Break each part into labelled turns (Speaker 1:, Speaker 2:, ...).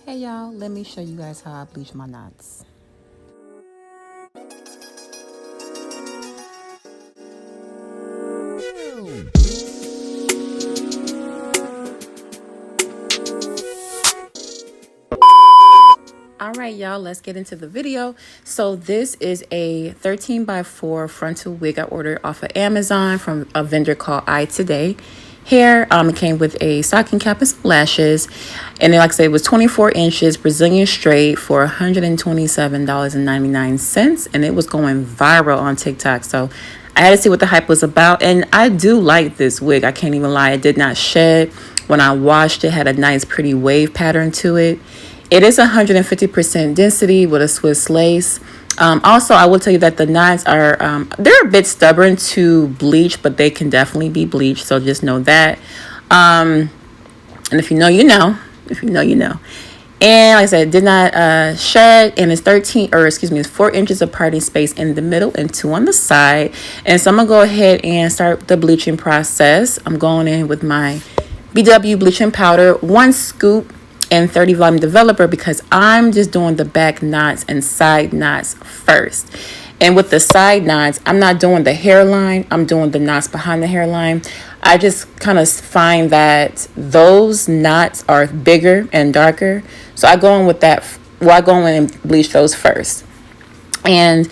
Speaker 1: Hey y'all, let me show you guys how I bleach my knots. All right, y'all, let's get into the video. So this is a 13 by 4 frontal wig I ordered off of Amazon from a vendor called iToday. Here, it came with a stocking cap and some lashes. And then, like I said, it was 24 inches Brazilian straight for $127.99. And it was going viral on TikTok. So I had to see what the hype was about. And I do like this wig. I can't even lie. It did not shed. When I washed it, had a nice pretty wave pattern to it. It is 150% density with a Swiss lace. Also, I will tell you that the knots are, they're a bit stubborn to bleach, but they can definitely be bleached. So just know that. And if you know, you know. If you know, you know. And like I said, it did not shed, and it's 4 inches of parting space in the middle and 2 on the side. And so I'm gonna go ahead and start the bleaching process. I'm going in with my BW bleaching powder, 1 scoop and 30 volume developer, because I'm just doing the back knots and side knots first. And with the side knots, I'm not doing the hairline, I'm doing the knots behind the hairline. I just kind of find that those knots are bigger and darker. So I go in with that. Well, I go in and bleach those first. And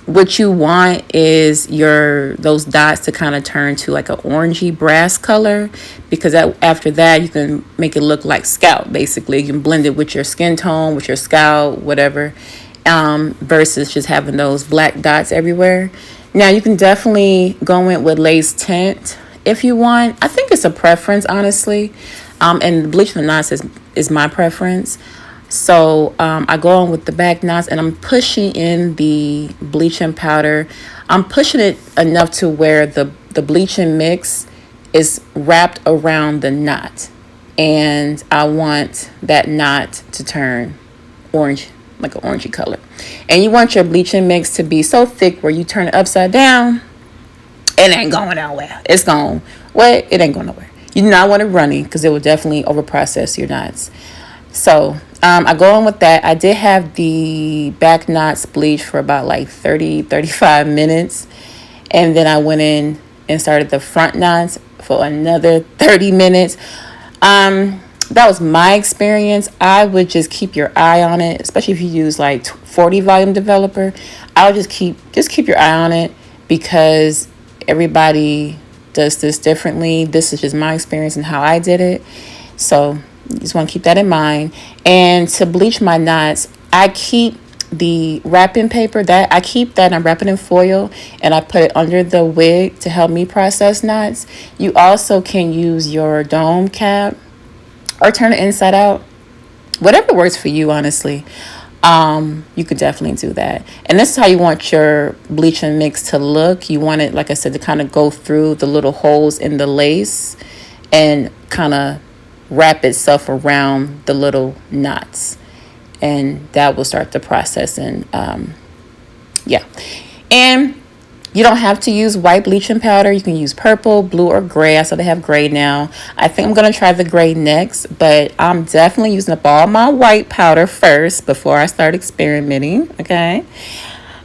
Speaker 1: what you want is those dots to kind of turn to like an orangey brass color, because after that you can make it look like scalp. Basically, you can blend it with your skin tone, with your scalp, whatever, versus just having those black dots everywhere. Now you can definitely go in with lace tint if you want. I think it's a preference, honestly, and bleaching the knots is my preference. So I go on with the back knots, and I'm pushing in the bleaching powder. I'm pushing it enough to where the bleaching mix is wrapped around the knot. And I want that knot to turn orange, like an orangey color. And you want your bleaching mix to be so thick where you turn it upside down, it ain't going nowhere. It's going, what? It ain't going nowhere. You do not want it runny, because it will definitely overprocess your knots. So I go on with that. I did have the back knots bleached for about like 35 minutes. And then I went in and started the front knots for another 30 minutes. That was my experience. I would just keep your eye on it, especially if you use like 40 volume developer. I would just keep your eye on it, because everybody does this differently. This is just my experience and how I did it. So you just want to keep that in mind. And to bleach my knots, I keep the wrapping paper that I keep that I'm wrapping in foil, and I put it under the wig to help me process knots. You also can use your dome cap or turn it inside out, whatever works for you, honestly. You could definitely do that. And this is how you want your bleaching mix to look. You want it, like I said, to kind of go through the little holes in the lace and kind of wrap itself around the little knots. And that will start the process. And yeah. And you don't have to use white bleaching powder. You can use purple, blue, or gray. I saw they have gray now. I think I'm going to try the gray next, but I'm definitely using up all my white powder first before I start experimenting, okay?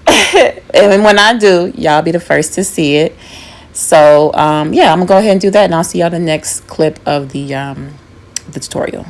Speaker 1: And when I do, y'all be the first to see it. So, yeah, I'm going to go ahead and do that, and I'll see y'all in the next clip of the tutorial.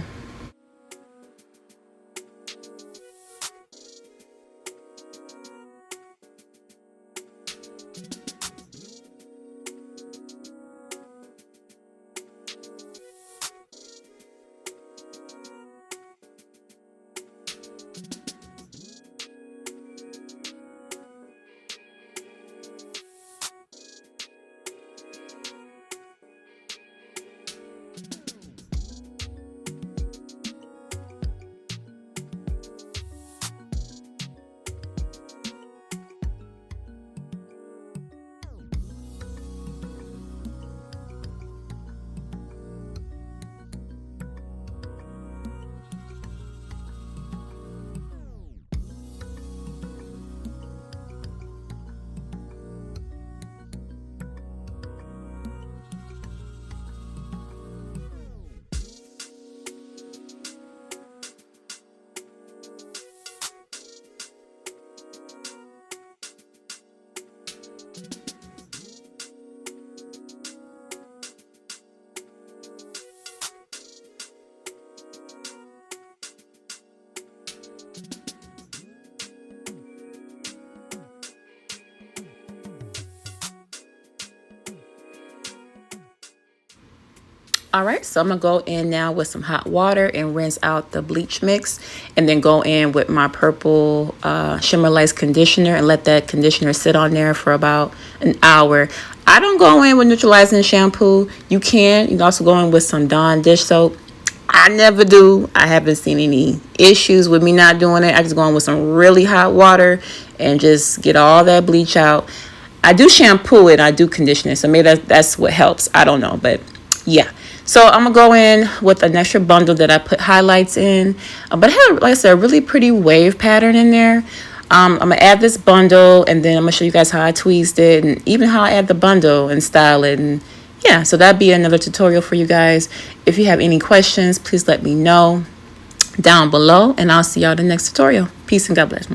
Speaker 1: All right, so I'm gonna go in now with some hot water and rinse out the bleach mix, and then go in with my purple Shimmer Lights conditioner and let that conditioner sit on there for about an hour. I don't go in with neutralizing shampoo. You can also go in with some Dawn dish soap. I never do. I haven't seen any issues with me not doing it. I just go in with some really hot water and just get all that bleach out. I do shampoo it. I do condition it. So maybe that's what helps. I don't know. But yeah. So I'm going to go in with an extra bundle that I put highlights in. But I have, like I said, a really pretty wave pattern in there. I'm going to add this bundle, and then I'm going to show you guys how I tweezed it and even how I add the bundle and style it. And yeah, so that'd be another tutorial for you guys. If you have any questions, please let me know down below, and I'll see y'all in the next tutorial. Peace and God bless.